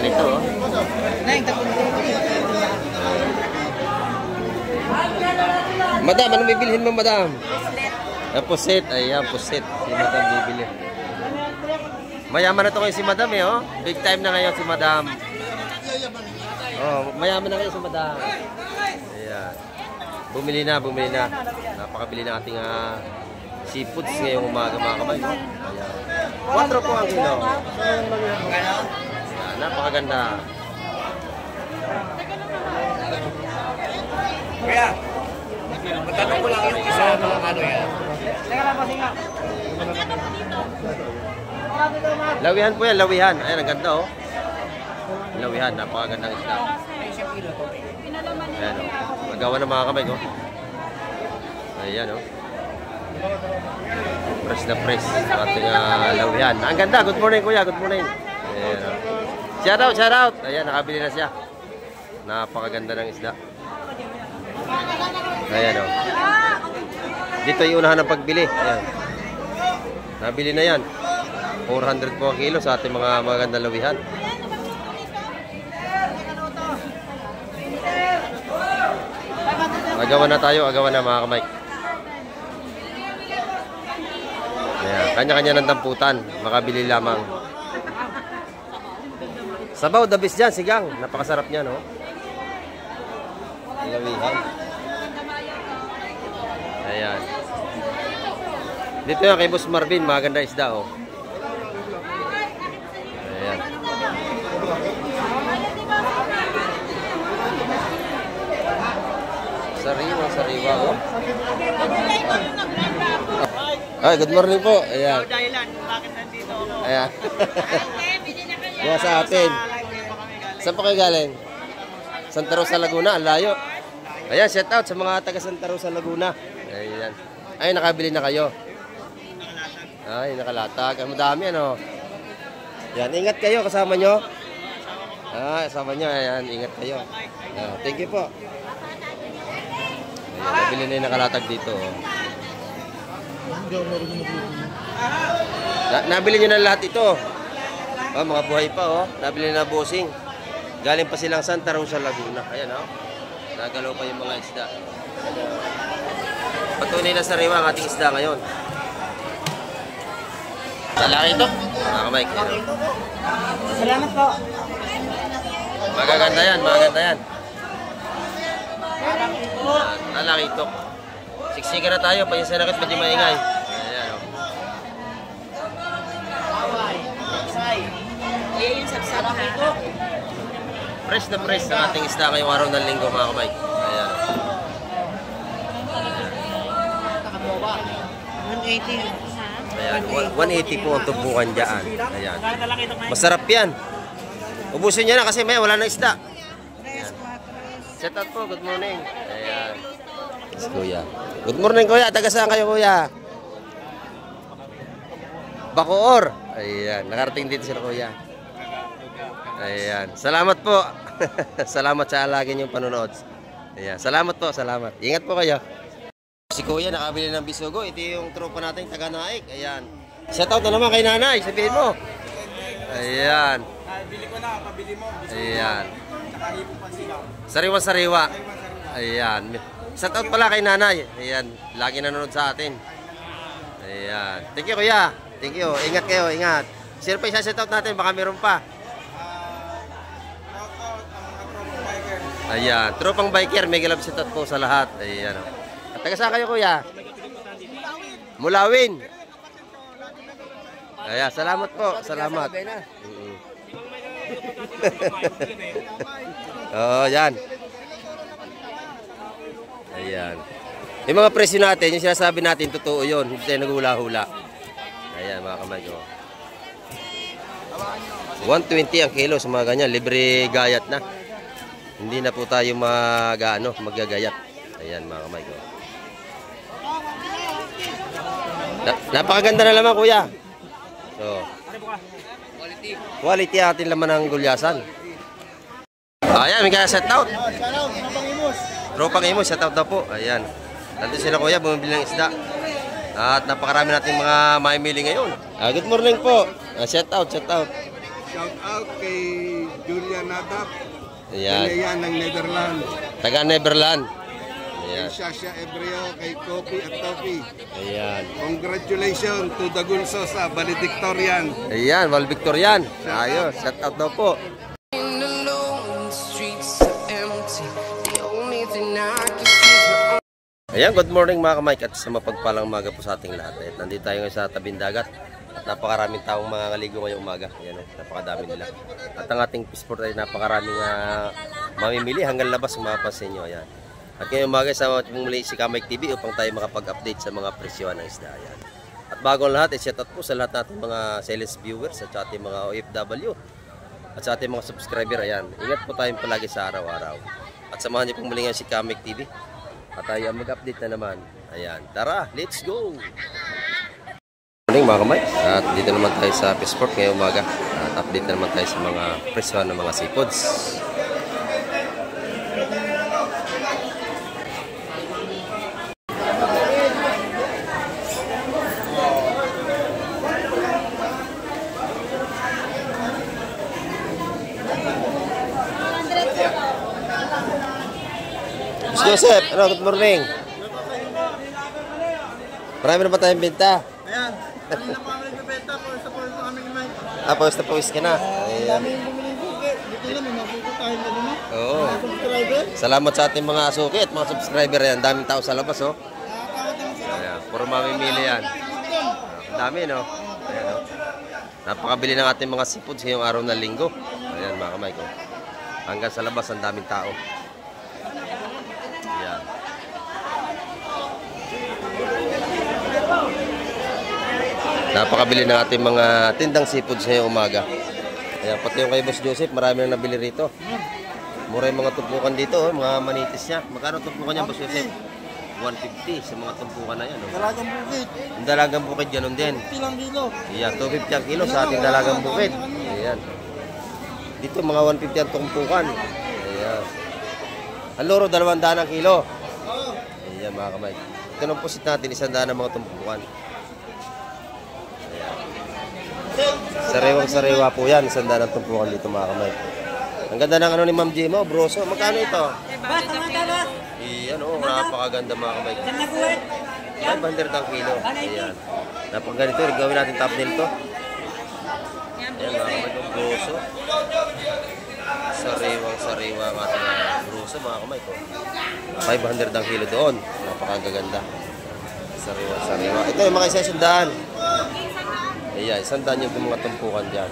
ganito. Oh. Madam, anong bibilhin mo, madam? Pusit. Ayan, pusit. Si madam bibili. Mayaman na to kayo si madam eh, oh. Big time na ngayon si madam. Oh, mayaman na kayo si madam. Ayan. Bumili na. Napakabili na ating seafoods ngayong umaga mga kamay. Ayan. 4 po ang kilo. Ayan, napakaganda. Kaya, matanong ko lang yung isa mga ano yan. Teka lang, pasinga. Lawihan po yan, lawihan. Ayan, ang ganda oh. Lawihan, napakagandang isda. Ayan oh. Magawa ng mga kamay ko. Ayan oh. Fresh na fresh ating lawihan. Ang ganda, good morning kuya, good morning. Ayan oh. Shout out. Ayan, nakabili na siya. Napakaganda ng isda. Ayan o. Dito yung unahan ng pagbili. Ayan. Nabili na yan. 400 po ang kilo sa ating mga magandang lawihan. Agawan na tayo. Agawan na mga kamay. Ayan. Kanya-kanya ng damputan. Makabili lamang. Sabaw, the best dyan. Sigang. Napakasarap niya no. Lawihan. Ayan. Dito yan kay Boss Marvin, maganda isda oh. Ayan. Sariwa oh. Ay, good morning po. Ayan. Bakit nandito ako? Ayan. Yan sa atin. Saan po kayo galing? Santa Rosa, Laguna, ang layo. Ayan, shout out sa mga taga Santa Rosa, Laguna. Ayan. Ay, nakabili na kayo. Ay, nakalatag. Ang madami, ano. Yan, ingat kayo, kasama nyo. Kasama nyo, ayan, ingat kayo. Thank you po. Ayan, nabili na yung nakalatag dito. Nabili nyo na lahat ito. Mga buhay pa, oh. Nabili na busing. Galing pa silang Santa Rosa, Laguna. Ayan, oh. Nagalaw pa yung mga isda. Patunay na sariwa ang ating isda ngayon. Malaki ito. Mga kamay. Salamat po. Magaganda yan, magaganda yan. Malaki ito. Siksika na tayo. Panyasin na medyo maingay. Ayan, oh. Ayan yung sapsap ito. Fresh na fresh ang ating isda ngayong araw ng linggo mga kamay. Ayan. 180. Ayan. 180 po ang tumpukan dyan. Ayan. Masarap yan. Ubusin nyo na kasi may wala na isda. Ayan. Shout out po. Good morning. Ayan. Yes, kuya. Good morning kuya. Taga saan kayo kuya? Bacoor. Ayan. Nakarating dito sila kuya. Ayan. Salamat po. Salamat sa lagi niyong panonood. Ayan. Salamat po. Salamat. Ingat po kayo. Si kuya nakabili ng bisugo. Ito yung tropa natin taga Naik. Ayan. Shoutout na naman kay nanay. Sabihin mo. Ayan. Bili ko na. Pabili mo. Ayan. Nakahipo pa sila. Sariwa-sariwa. Ayan. Shoutout pala kay nanay. Ayan. Lagi nanonood sa atin. Ayan. Thank you kuya. Thank you. Ingat kayo. Ingat. Sino pa isa shoutout natin? Baka meron pa. Ayan, tropang biker, mega love shoutout po sa lahat. Ayan. At taga saan kayo kuya? Mulawin. Ayan, salamat po. Salamat. Oh, yan. Ayan. Yung mga presyo natin, yung sinasabi natin, totoo yun. Hindi tayo naghula-hula. Ayan, mga kamay ko. 120 ang kilo sa mga ganyan. Libre gayat na. Hindi na po tayo magagayat. Ayan mga kamay ko. Napakaganda na laman kuya. So, quality atin laman ng gulyasan. Ayan, may kaya set out. Tropang Imus, set out na po. Ayan. Nandito sila kuya, bumibili ng isda. At napakarami natin mga maimili ngayon. Good morning po. Set out, set out. Shout out kay Julia Nadap. Ayan. Yan ng Netherlands. Taga Neverland. Kay Ayan. Shasha Ebreo, kay Kopi at Topi. Ayan. Congratulations to Dagul Sosa, valedictorian. Ayan, Val Victorian. Ayos, shout out daw po. Ayan, good morning mga ka-Mike at sa mapagpalang umaga po sa ating lahat. At nandito tayo ngayon sa tabing dagat at napakaraming taong mga kaligo ngayong umaga. Ayan, napakadami nila. At ang ating fishport ay napakaraming mamimili hanggang labas mapapansin nyo. Ayan. At ngayong umaga sama muli si Ka-Mike TV upang tayo makapag-update sa mga presyo ng isda. Ayan. At bago ang lahat, shout out po sa lahat natin mga sales viewers at sa ating mga OFW at sa ating mga subscriber. Ayan, ingat po tayong palagi sa araw-araw. At samahan niyo pong muli ngayon si Ka-Mike TV. At tayo mag-update na naman. Ayan, tara, let's go! Good morning mga kamay. At dito naman tayo sa Fishport ngayong umaga. At update na naman tayo sa mga presyo ng mga seafoods. Joseph, ano, good morning. Marami na ba tayong benta? Ayan, kanina pa kami nagbebenta, pawis na kami ni Mike. Pawis na pawis ka na. Ayan. Dami yung bumili buke. Dito na, may mabuko tayo na naman. Oo. Subscriber. Salamat sa ating mga asuki at mga subscriber yan. Daming tao sa labas, oh. Ayan, puro mamimili yan. Ang dami, no? Ayan, oh. Napakabili ng ating mga seafoods ngayong araw ng linggo. Ayan, mga kamay ko. Hanggang sa labas, ang daming tao. Ayan. Napakabili ng ating mga tindang seafoods ngayong umaga. Ayan, pati yung kay Boss Joseph, marami na nabili rito. Mura yung mga tumpukan dito, oh, mga manitis niya. Magkano tumpukan niya, Boss Joseph? 150 sa mga tumpukan na yan. Oh. Dalagang bukid. Yung dalagang bukid, ganun din. 50 lang kilo. Ayan, 250 ang kilo sa ating dalagang bukid. Ayan. Dito, mga 150 ang tumpukan. Ayan. Ang loro, 200 ang kilo. Ayan, mga kamay. Ito nang pusit natin, 100 ang mga tumpukan. Ayan. Sariwang-sariwa po yan, 100 ang tumpukan dito, mga kamay. Ang ganda ng ano ni Ma'am Jimo, broso. Magkano ito? Iyan, oh, napakaganda mga kamay. 500 ang kilo. Ayan. Napakaganito, gawin natin top nail to. Ayan, mga kamay, yung broso. Sariwang-sariwa ang ating broso, mga kamay ko. 500 ang kilo doon. Napakaganda. Sariwa-sariwa. Ito yung mga isa sundaan. Ayan, 100 yung mga tumpukan dyan.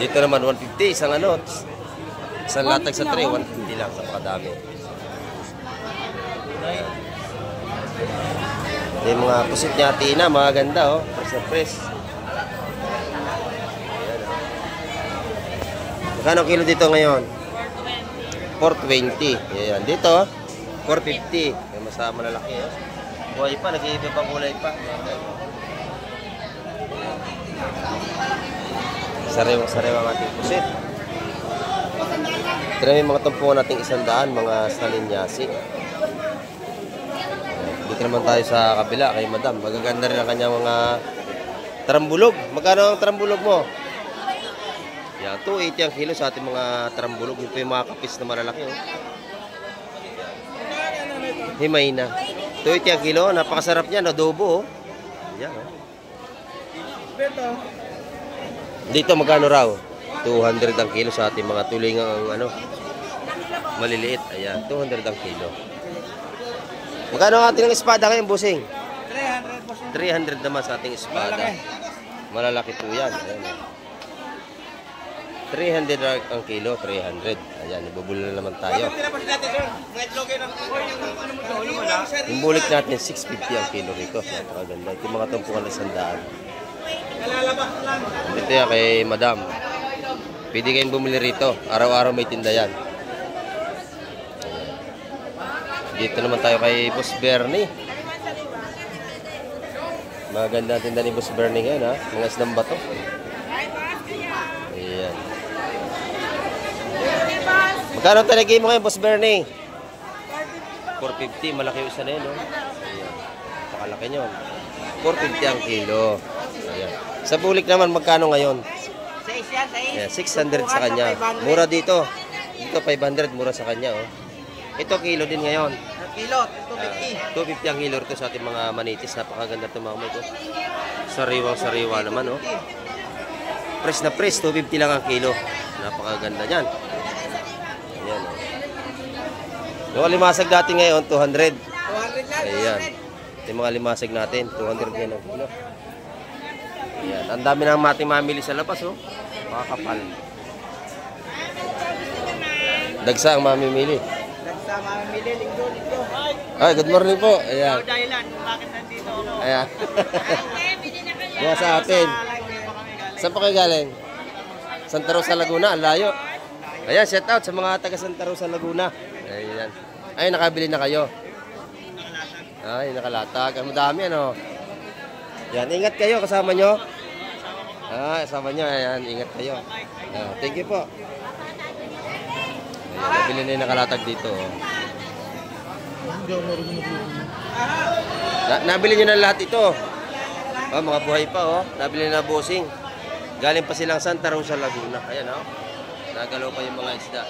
Dito naman 150, isang ano, isang latag sa tray, 150 lang, napakadami. Yung mga pusit niya, tina, mga ganda, oh, press na press. Magkano kilo dito ngayon? 420. Ayan, dito, 450. May masama malalaki, oh. Buhay pa, nag-iiba pang kulay pa. Sariwang-sariwang ating pusit. Ito na yung mga tumpukan nating 100, mga salinyasi. Dito naman tayo sa kabila kay Madam. Magaganda rin ang kanyang mga tarambulog. Magkano ang tarambulog mo? Yan, 280 ang kilo sa ating mga tarambulog. Ito yung mga kapis na malalaki. Oh. Himay na. 280 ang kilo. Napakasarap niyan. Adobo. Oh. Yan. Oh. Dito magkano raw? 200 ang kilo sa ating mga tulingang ano, maliliit. Ayan, 200 ang kilo. Magkano ang ating espada ngayon, busing? 300 naman sa ating espada. Malalaki po yan. Ayan. 300 ang kilo, 300. Ayan, ibubula na naman tayo. Yung bulik natin, 650 ang kilo rito. Napakaganda. Ito yung mga tumpukan na 100. Dito yan kay Madam. Pwede kayong bumili rito. Araw-araw may tinda yan. Dito naman tayo kay Boss Bernie. Maganda tinda ni Boss Bernie ngayon, ha. Mga isdang bato. Ayan. Magkano talagay mo ngayon, Boss Bernie? 450. Malaki yung isa na yun, no? Ayan. Pakalaki nyo. 450 ang kilo. Ayan. Sa bulik naman, magkano ngayon? 6 yan, 6. Yeah, 600 sa kanya. Mura dito. Dito 500, mura sa kanya. Oh. Ito kilo din ngayon. Kilo, 250. 250 ang kilo rito sa ating mga manitis. Napakaganda ito mga kamay ko. Sariwang-sariwa naman. Oh. Press na press, 250 lang ang kilo. Napakaganda niyan. Ayan. Oh. Yung limasag natin ngayon, 200. 200 lang, Ayan. Yung mga limasag natin, 200 yan ang kilo. Ayan. Ang dami ng ating mamili sa labas. Oh. Makakapal. Dagsa ang mamimili. Dagsa mamimili, linggo. Ay, good morning po. Ayan. Dahilan kung bakit nandito ako. Ayan. Kaya sa atin. Saan po kayo galing? Santa Rosa, Laguna. Ang layo. Ayan, shout out sa mga taga Santa Rosa, Laguna. Ayan. Ay, nakabili na kayo. Ay, nakalatag. Ang madami, ano? Yan, ingat kayo. Kasama nyo. Ah, kasama nyo. Ayan, ingat kayo. Thank you po. Ayan, nabili na yung nakalatag dito. Oh. Nabili nyo na lahat ito. Oh, mga buhay pa, oh. Nabili na busing. Galing pa silang Santa Rosa, Laguna. Ayan, oh. Nagalaw pa yung mga isda.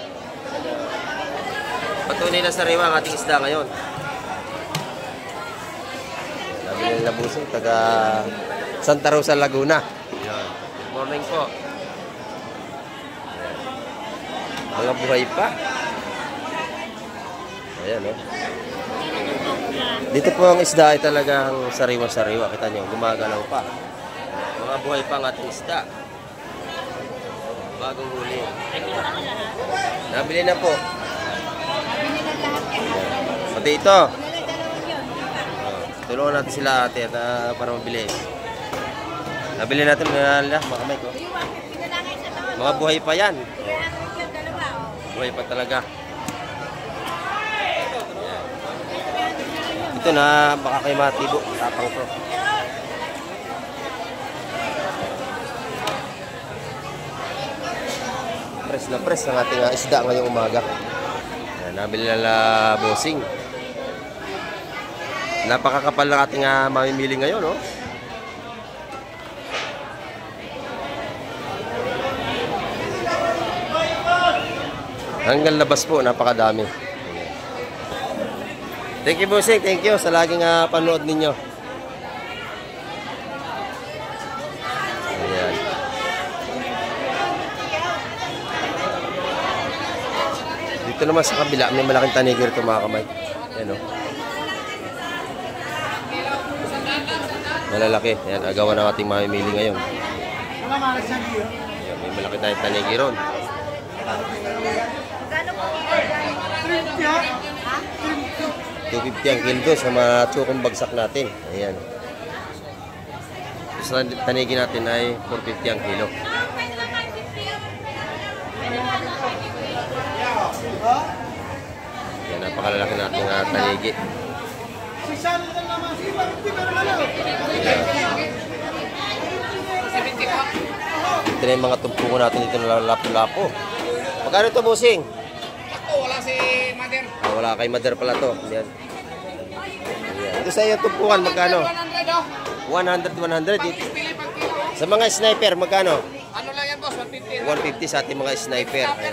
Patunay na sariwa ang ating isda ngayon. Nabili na busing. Taga Santa Rosa, Laguna. Ayan. Good morning po. Ayan. Mga buhay pa. Ayan, oh. Dito po ang isda ay talagang sariwa-sariwa. Kita nyo, gumagalaw pa. Mga buhay pa ang ating isda. Bagong huli. Nabili na po. Pati ito. Tulungan natin sila ate at para mabili. Nabili natin mga kamay ko. Mga buhay pa yan. Buhay pa talaga. Ito na, baka kayo matibo. Tapang to. Press na press ang ating isda ngayong umaga. Ayan, nabili na bossing. Napakakapal ng ating mamimili ngayon, no? Hanggang labas po, napakadami. Thank you, bossing. Thank you sa laging panood ninyo. Ayan. Dito naman sa kabila, may malaking tanigir ito mga kamay. Ayan, o. Malalaki. Ayan, agawan ng ating mamimili ngayon. Ayan, may malaki tayong tanigiron. 250 ang kilo sa mga tsukong bagsak natin. Ayan. Sa tanigi natin ay 450 ang kilo. Ayan, napakalalaki natin tanigi. Ayan. Ito na yung mga tumpungo natin dito na lapo-lapo. Magkano ito, bossing? Wala si Mother. Wala kay Mother pala to. Ayan. Ayan. Ito sa iyo tumpukan, magkano? 100, 100. Sa mga sniper, magkano? Ano lang yan, boss? 150. 150 sa ating mga sniper. Ayan.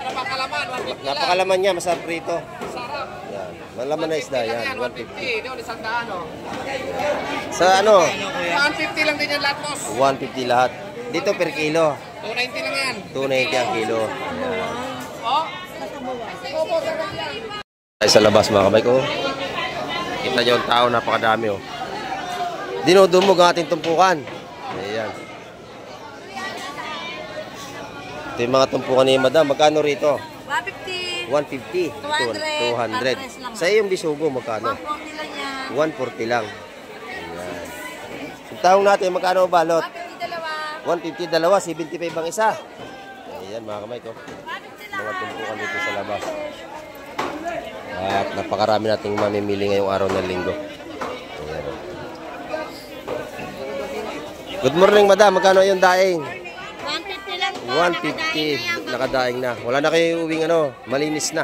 Napakalaman, 150 lang. Napakalaman niya, masarap rito. Sarap. Yan. Malaman na isda yan, 150. Doon, 100. Sa ano? 150 lang din yan lahat, boss. 150 lahat. Dito per kilo. 290 lang yan. 290 ang kilo. Oh? Ay sa labas mga kamay ko. Kita nyo ang tao, napakadami oh. Dinudumog ang ating tumpukan. Ayan. Ito yung mga tumpukan ni Madam. Magkano rito? 150. 150. 200. Sa iyong bisugo, magkano? 140 lang yan. 140 lang. Ayan. Yung taong natin, magkano balot? 150 dalawa. 150 dalawa, 75 ang isa. Ayan mga kamay ko. Mga tumpukan dito sa labas. At napakarami nating mamimili ngayong araw ng linggo. Ayan. Good morning, madam. Magkano yung daing? 150 lang po. 150. Nakadaing na. Wala na kayo uwing ano. Malinis na.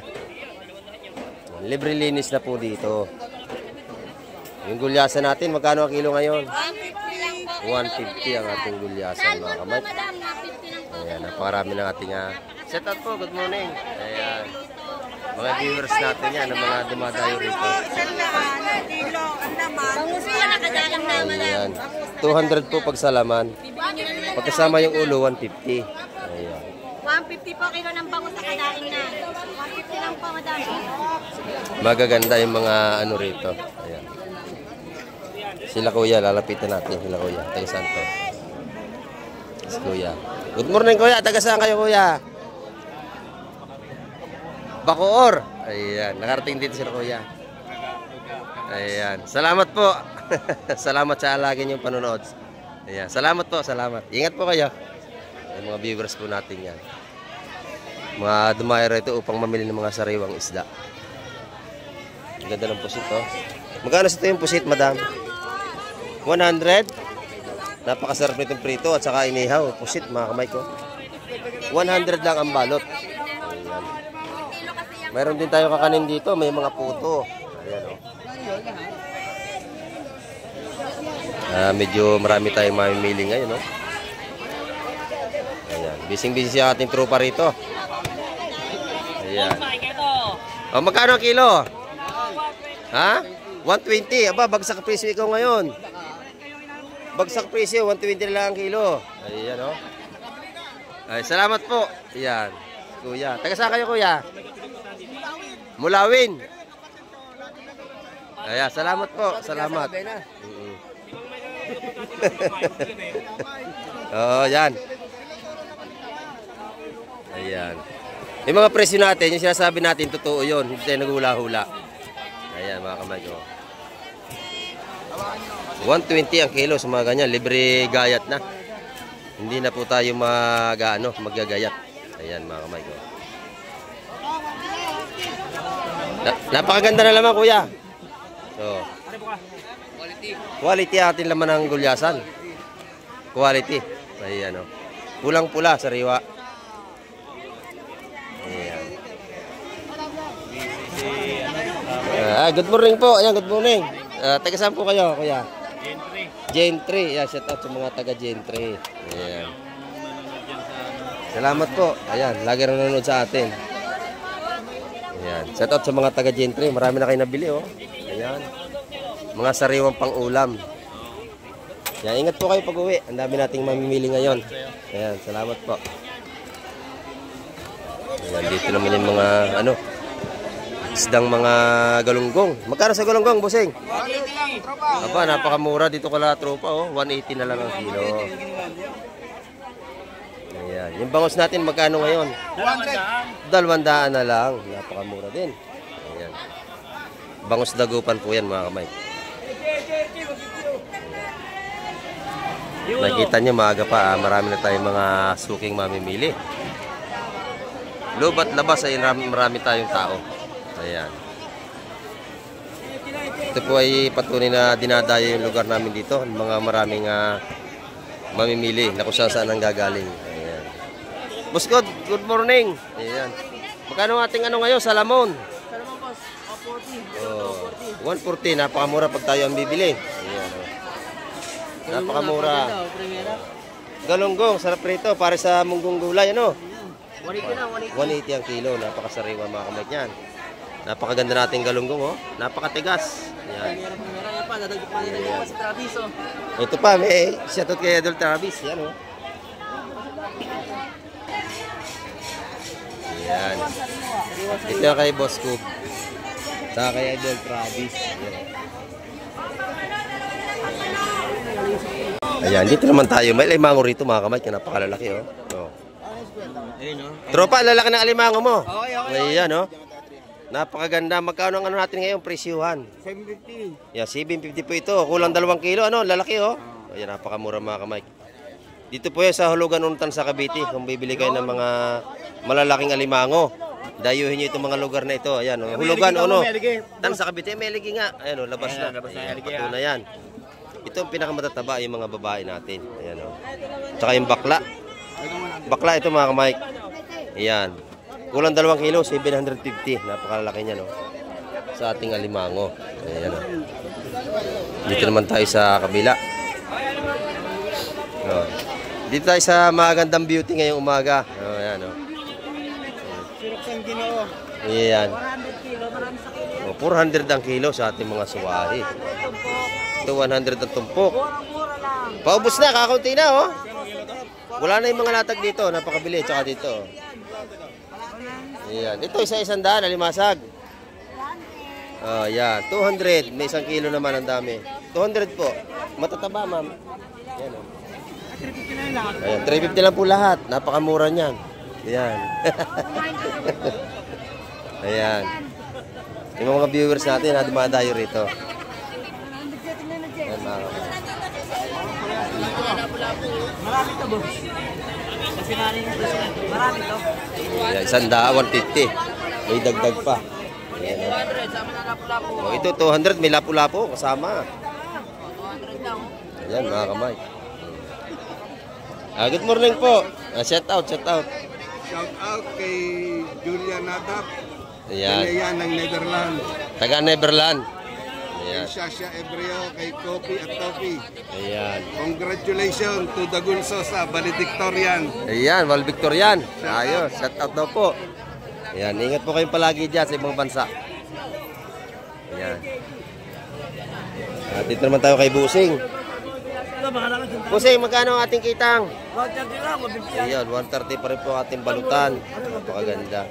Libre linis na po dito. Yung gulyasa natin, magkano ang kilo ngayon? 150 lang po. 150 ang ating gulyasan mga kamay. Madam, 150 lang po. Ayan, napakarami ng ating set up po. Good morning. Ayan. Mga viewers natin yan, ang mga dumadayo rito. Bangus po, nakadalang na, madam. Ayan. 200 po pag salaman. Pagkasama yung ulo, 150. Ayan. 150 po kilo ng bangus sa kadaing na. 150 lang po, madam. Magaganda yung mga ano rito. Ayan. Sila kuya, lalapitan natin. Sila kuya. Taga saan to? Si kuya. Good morning kuya. Taga saan kayo kuya? Bacoor. Ayan. Nakarating dito sila kuya. Ayan. Salamat po. Salamat sa alagin yung panonood. Ayan. Salamat po. Salamat. Ingat po kayo. Yung mga viewers po natin yan. Mga dumayo rito upang mamili ng mga sariwang isda. Ang ganda ng pusit oh. Magkano sa ito yung pusit madam? 100? Napakasarap nitong prito at saka inihaw. Pusit mga kamay ko. 100 lang ang balot. Ayan. Mayroon din tayo kakanin dito. May mga puto. Ayan o. Medyo marami tayong mamimili ngayon. Ayan. Bising-busy ang ating tropa rito. Ayan. O, magkano ang kilo? Ha? 120. Aba, bagsak presyo ikaw ngayon. Bagsak presyo, 120 na lang ang kilo. Ayan o. Ay, salamat po. Ayan. Kuya. Taga saan kayo kuya? Mulawin. Ayan, salamat po. Salamat. Oo, yan. Ayan. Yung mga presyo natin, yung sinasabi natin, totoo yun. Hindi tayo naghula-hula. Ayan, mga kamay ko. 120 ang kilo sa mga ganyan. Libre gayat na. Hindi na po tayo magagayat. Ayan, mga kamay ko. Napakaganda na laman, kuya. So, quality atin laman ng gulyasan. Quality. Ayan, o. Pulang-pula, sariwa. Ayan. Good morning po. Ayan, good morning. Taga saan po kayo, kuya? Gentry. Ayan, shout out sa mga taga Gentry. Ayan. Salamat po. Ayan, lagi nanonood sa atin. Ayan, shout out sa mga taga Gentry. Marami na kayo nabili, oh. Ayan. Mga sariwang pang-ulam. Ayan, ingat po kayo pag-uwi. Ang dami nating mamimili ngayon. Ayan, salamat po. Ayan, dito naman yung mga, isdang mga galunggong. Magkano sa galunggong, busing? 180 lang, tropa. Aba, napakamura dito kala tropa, oh. 180 na lang ang kilo. Ayan. Yung bangus natin, magkano ngayon? 200 na lang. Napakamura din. Ayan. Bangus dagupan po yan, mga kamay. Ayan. Nakikita nyo, maaga pa, marami na tayong mga suking mamimili. Loob at labas ay marami tayong tao. Ayan. Ito po ay patunay na dinadayo yung lugar namin dito. Mga maraming mamimili na kung saan ang gagaling. Ayan. Boss God, good morning. Ayan. Magkano ating ngayon? Salamon? Salamon boss, 140. 140. Napakamura pag tayo ang bibili. Ayan. Napakamura. Galunggong, sarap rito. Para sa munggong gulay, 180 na, 180 ang kilo. Napakasariwa mga kamay niyan. Napakaganda nating galunggong, oh. Napakatigas. Ayan. Ito pa, may shoutout kay Idol Travis. Yan, oh. Ayan. Ito yung kay Boss Coop. Saka kay Idol Travis. Ayan, dito naman tayo. May alimango rito mga kamay. Napakalalaki, oh. Tropa, lalaki ng alimango mo. Okay. Ayan, oh. Napakaganda. Magkano ang natin ngayon? Presyuhan. 750. Yan, 750 po ito. Kulang 2 kilo. Lalaki, oh. Ayan, napakamura mga kamay. Dito po yan sa Hulugan Untan sa Cavite. Kung bibili kayo ng mga malalaking alimango, dayuhin nyo itong mga lugar na ito. Ayan, oh. Hulugan, Tan sa Cavite. May ligi nga. Ayan, oh, labas na. Ayan, patuna yan. Ito ang pinakamatataba yung mga babae natin. Ayan, oh. Tsaka yung bakla. Bakla ito mga kamay. Ayan. Kulang 2 kilo, 750. Napakalaki niya, no? Sa ating alimango. Ayan, no? Dito naman tayo sa kabila. Dito tayo sa magandang beauty ngayong umaga. Oh, ayan, oh. Siroksan Ginoo. Ayan. 400 kilo, marami sa kilo. Oh, 400 ang kilo sa ating mga suwahi. Ito 100 ang tumpok. Mura lang. Paubos na, kakaunti na, oh. Wala na yung mga latag dito, napakabili, tsaka dito. Ayan. Ito, isa-isang daan, alimasag. Oh, yan. 200. May 1 kilo naman ang dami. 200 po. Matataba, ma'am. Yan, oh. Ayan, 350 lang po lahat. Napakamura niyan. Ayan. Ayan. Yung mga viewers natin na dumadayo rito. Ayan, mga kapatid. Marami to, boss. Kasi nanin ito siya. Marami to. Ayan, 150. May dagdag pa. Ayan, oh. 200, sama na lapu-lapu. Oh, ito 200, may lapu-lapu kasama. 200 lang. Ayan, mga kamay. Good morning po. Shout out, shout out. Shout out kay Julia Nadap. Ayan. Yan ng Netherlands. Taga Neverland. Kay Ayan. Shasha Ebreo, kay Kopi at Topi. Ayan. Congratulations to Dagul Sosa, valedictorian. Ayan, Victorian. Ayos, shout out daw po. Ayan, ingat po kayong palagi dyan sa ibang bansa. Ayan. At dito naman tayo kay Busing. Busing, magkano ang ating kitang? 130 lang, mabibigyan. Ayan, 130 pa rin po ang ating balutan. Napakaganda.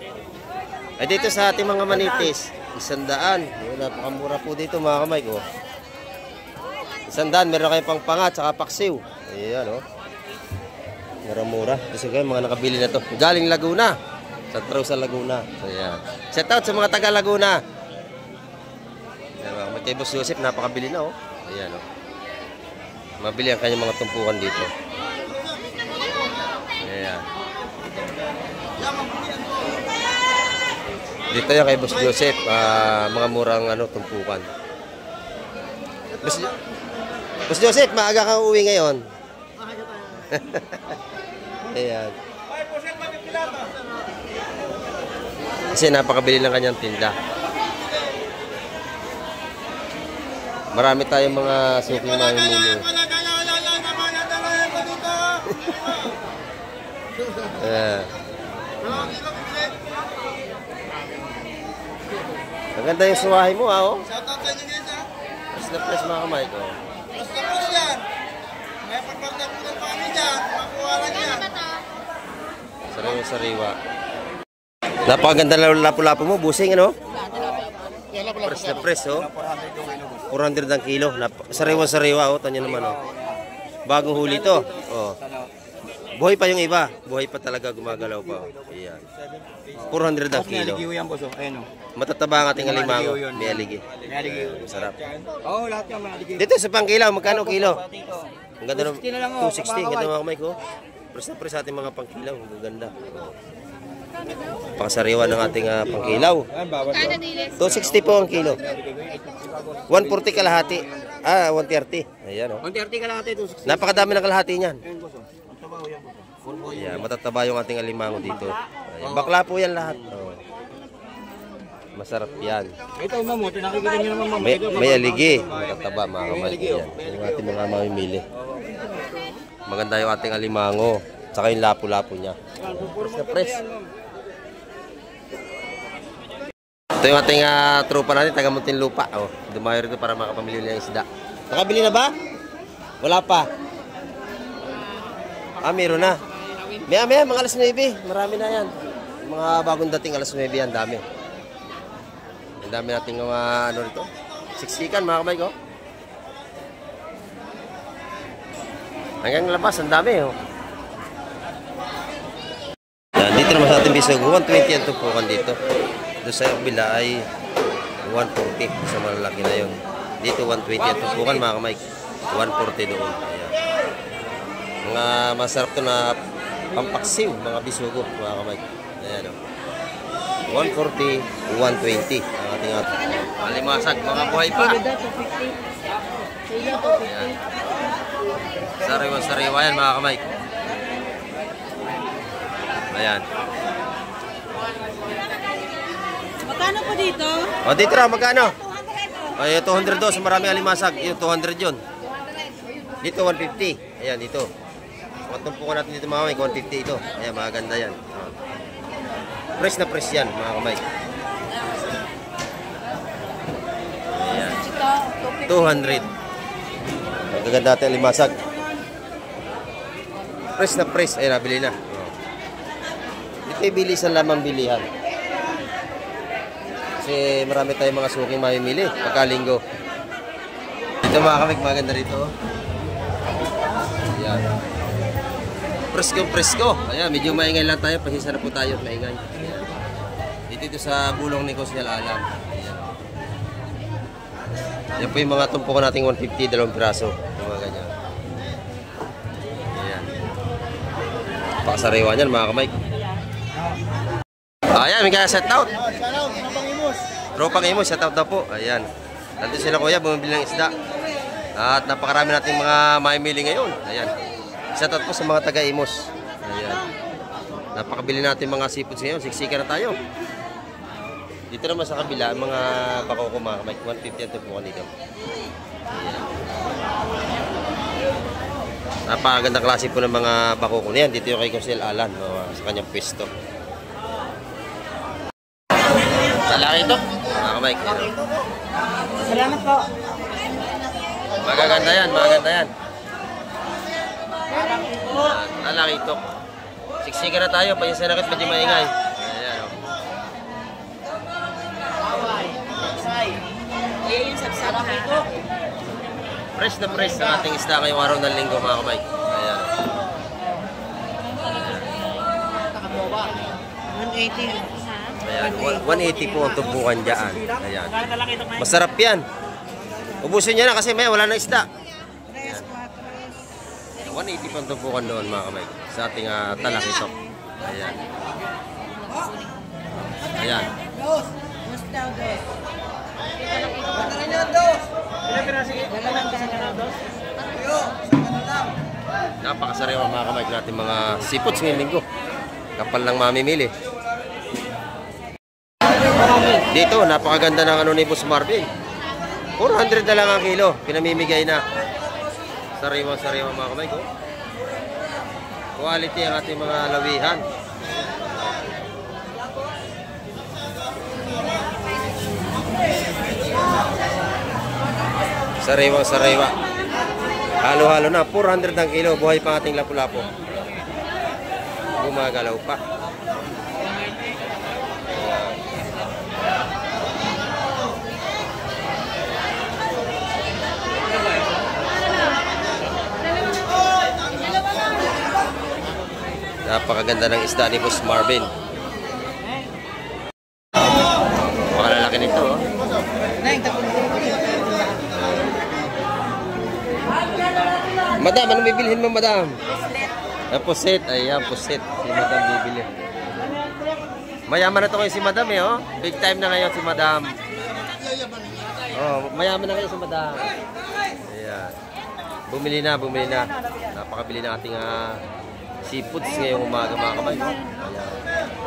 Ay dito sa ating mga manitis, 100. Ayan, napakamura po dito mga kamay ko. 100, meron kayong pangpangat, saka paksiw. Ayan, oh. Mura-mura. Kasi kayo, mga nakabili na to. Galing Laguna. Sa Trausa, Laguna. Ayan. Shout out sa mga taga Laguna. Ayan, mga kamay kay Boss Joseph, napakabili na, oh. Ayan, oh. Mabili ang kanyang mga tumpukan dito. Ayan. Dito yan kay Boss Joseph, mga murang tumpukan. Boss Joseph, maaga kang uwi ngayon. Ayan. Kasi napakabili ng kanyang tinda. Marami tayong mga suking mamimili. Maganda yung suwahi mo, oh. Shoutout sa inyo guys, ha? Press na press mga kamay ko. Basta po yan. May pagpagdag po ng pami dyan. Makuha lang yan. Sariwa-sariwa. Napakaganda na lapu-lapu mo, Busing, ano? Press na press, oh. 400 ang kilo. Sariwa-sariwa, oh. Tanya naman, oh. Bagong huli to. Oh. Buhay pa yung iba. Buhay pa talaga, gumagalaw pa, oh. Ayan. 400 ang kilo. yan, boss. Ayun, Matataba ang ating alimango. May aligi. Masarap. Oo, lahat yung mga aligi. Dito sa pangkilaw, magkano kilo? Ang ganda ng 260 na lang, oh. 260, ang ganda mga kamay ko. Press na press sa ating mga pangkilaw. Ang ganda. Pangsariwa ng ating pangkilaw. 260 po ang kilo. 140 kalahati. 130. Ayan, oh. 130 ka lang ate, 260. Napakadami ng kalahati niyan. Ayun, boss. Ang tabaho yan, boss. Ayan, matataba yung ating alimango dito. Ayan, bakla po yan lahat. Oh. Masarap yan. Ito, mamote. Nakikita nyo naman, mamote. May aligi. Matataba mga kamay ko yan. Yung ating mga mamimili. Maganda yung ating alimango. Tsaka yung lapu-lapu niya. Press na press. Ito yung ating tropa natin, taga Muntinlupa. Oh, dumayo rito para makapamili ng isda. Nakabili na ba? Wala pa. Meron na. Maya, mga alas 9. Marami na yan. Mga bagong dating alas 9 yan, dami. Ang dami nating mga rito. Siksikan, mga kamay ko. Hanggang labas, ang dami, oh. Yan, dito naman sa ating bisog, 120 ang tumpukan dito. Doon sa kabila ay 140 sa malalaki na yun. Dito 120 ang tumpukan mga kamay. 140 doon. Ayan. Mga masarap to na pampaksiw, mga bisugo mga kamay. Ayan, oh. 140, 120 ang ating alimasag, mga buhay pa. Ayan. Sariwa-sariwa yan mga kamay. Ayan. Magkano po dito? O dito na, magkano? Ay, 200 doon, maraming alimasag. Yung 200 yun. Dito 150. Ayan, dito. Patumpukan natin dito mga kamay, 150 ito. Ayan, maganda yan. Fresh na fresh yan mga kamay. Ayan. 200. Magaganda natin ang limasag. Fresh na fresh. Ayan, nabili na. Ito yung bilisan lamang bilihan. Kasi marami tayong mga suking mamimili pagkalinggo. Ito mga kamay, maganda rito. Ayan. Presko, presko. Ayan, medyo maingay lang tayo. Pasisa na po tayo at maingay. Ayan. Dito sa bulong ni Kusyal Alan. Ayan. Yan po yung mga tumpukan nating 150, 2 piraso. Yung mga ganyan. Ayan. Pakasariwa niyan mga kamay. Ayan, may kaya set out. Tropang Imus, set out na po. Ayan. Nandito sila kuya, bumibili ng isda. At napakarami nating mga mamimili ngayon. Ayan. Shoutout po sa mga taga-Imos. Ayan. Napakabili natin mga seafoods ngayon. Siksika na tayo. Dito naman sa kabila, mga bako kumakamay. 150 ang tupukan dito. Ayan. Napakagandang klase po ng mga bako ko. Ayan, dito yung kay Kusyal Alan. Sa kanyang pwesto. Talaki ito. Makamay. Salamat po. Magaganda yan, magaganda yan. Talaki ito. Siksika na tayo, panyasanakit, medyo maingay. Ayan o. Fresh na fresh sa ating isda ngayong araw ng linggo mga kamay. Ayan o. 180. Ayan, 180 po ang tumpukan dyan. Ayan. Masarap yan. Ubusin nyo na kasi may wala na isda. Ayan. 180 po ang tumpukan doon mga kamay. Sa ating talakitok. Ayan. Ayan. Napakasariwa mga kamay natin mga seafoods ngayong linggo. Kapal lang mamimili. Dito, napakaganda ng ano ni Boss Marvin. 400 na lang ang kilo. Pinamimigay na. Sariwa-sariwa mga kamay ko. Quality ang ating mga lawihan. Sariwa-sariwa. Halo-halo na. 400 ang kilo. Buhay pa ating lapu-lapo. Gumagalaw pa. Napakaganda ng isda ni Boss Marvin. Makalalaki nito, oh. Madam, anong bibilhin mo, madam? Pusit. Ayan, pusit. Si madam bibili. Mayaman na ito kayo si madam, eh, oh. Big time na ngayon si madam. Oh, mayaman na kayo si madam. Ayan. Bumili na, bumili na. Napakabili na ating seafoods ngayong umaga mga kamay. Ayan.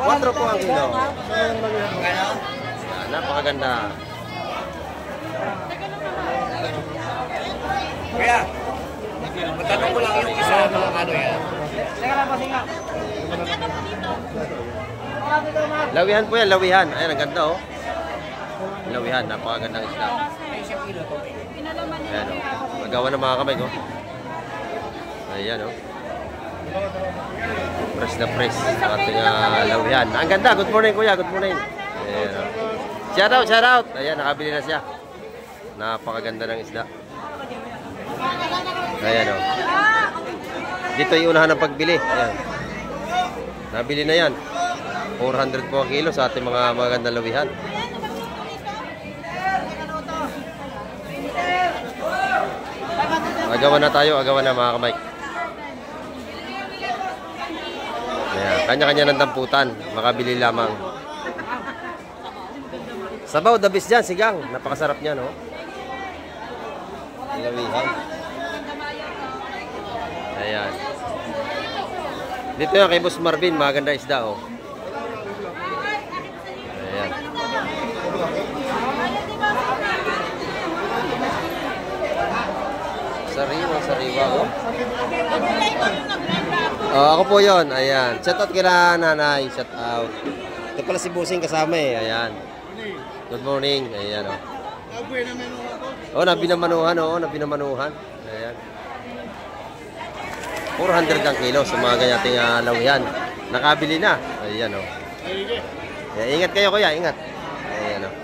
4 po ang kilo. Ayan, napakaganda. Kaya, matanong ko lang yung isa mga ano yan. Lawihan po yan, lawihan. Ayan, ang ganda, oh. Lawihan, napakagandang isda. Ayan, oh. Magawa ng mga kamay ko. Ayan, oh. Fresh na fresh sa ating lawihan. Ang ganda. Good morning, kuya. Good morning. Ayan, oh. Shout out, shout out. Ayan, nakabili na siya. Napakaganda ng isda. Ayan, oh. Dito yung unahan ng pagbili. Ayan. Nabili na yan. 400 po ang kilo sa ating mga magandang lawihan. Agawan na tayo. Agawan na mga kamay. Ayan. Kanya-kanya ng damputan. Makabili lamang. Sabaw, the best dyan. Sigang. Napakasarap niya, no? Lawihan. Ayan. Dito yan kay Boss Marvin. Maganda isda, oh. Ayan. Sariwa, oh. Oh, ako po yon. Ayan. Shout out kila nanay. Shout out. Ito pala si Busing kasama eh. Ayan. Good morning. Ayan oh. Oh, nabinamanuhan oh. Nabinamanuhan. Ayan. 400 ang kilo sa mga ganyating lawihan. Nakabili na. Ayan oh. Ayan, ingat kayo kuya. Ingat. Ayan oh.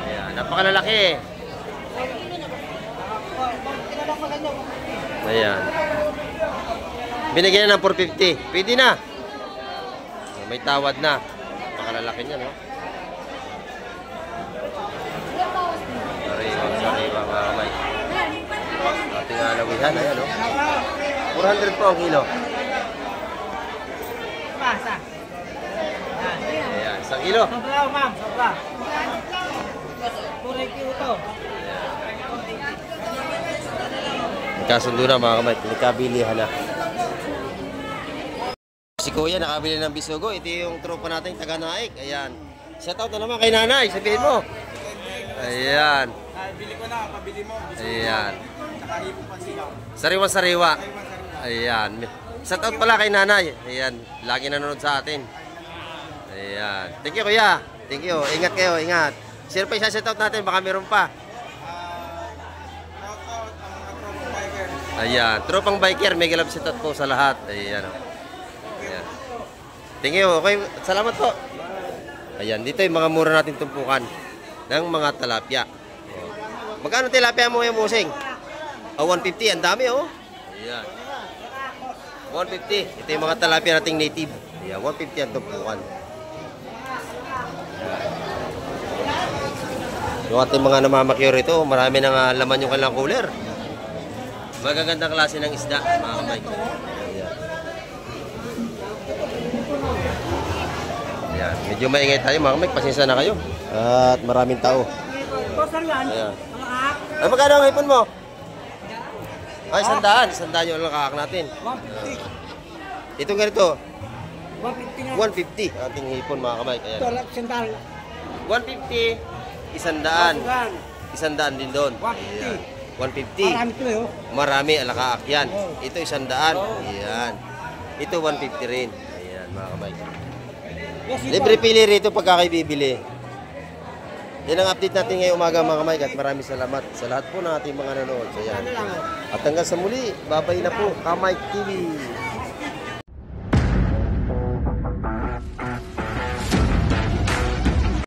Ayan, napakalalaki. Ayan. Binigyan na ng 450. Pwede na. May tawad na. Napakalalaki niya, no? Sariwa, mga kamay. Ating alawihan, ayan, no? 400 po ang kilo. Ayan, 1 kilo. Sobra, ma'am. Sobra. Kulay ito. Kasundo na mga kamay, pinagkabilihan na. Si Kuya nakabili ng bisugo, ito yung tropa natin taga Naik. Ayan. Shoutout na naman kay nanay, sabihin mo. Ayan. Bili ko na, pabili mo. Ayan. Tsaka hipo pa sila. Sariwa-sariwa. Ayan. Shoutout pala kay nanay. Ayan. Lagi nanonood sa atin. Ayan. Thank you Kuya. Thank you. Ingat kayo, ingat. Sino pa isa-shoutout natin? Baka meron pa. Ayan. Tropang biker. Mega love shoutout po sa lahat. Ayan. Ayan. Thank you. Okay. Salamat po. Ayan. Dito yung mga mura natin tumpukan ng mga talapia. Magkano tilapia mo yung musing? 150. Ang dami oh. Ayan. 150. Ito yung mga talapia nating native. Ayan. 150 ang tumpukan. Yung ating mga namamakyur ito, marami nang laman yung kanilang cooler. Magagandang klase ng isda, mga kamay. Ayan. Ayan. Medyo maingay tayo, mga kamay. Pasensya na kayo. At maraming tao. Ayan. Ay, magkano ang hipon mo? Ay, 100. 100 yung lakak natin. 150. Itong ganito, 150 nga. 150 ang ating hipon, mga kamay. Ayan. Ito, sandal. 150, 100. 100 din doon. 150. 150. Marami ito eh, oh. Marami, alakaak yan. Ito 100. Ayan. Ito 150 rin. Ayan, mga kamay. Libre pili rito pagka kayo bibili. Yan ang update natin ngayong umaga, mga kamay. At maraming salamat sa lahat po ng ating mga nanonood. Ayan. At hanggang sa muli, babay na po, Kamay TV.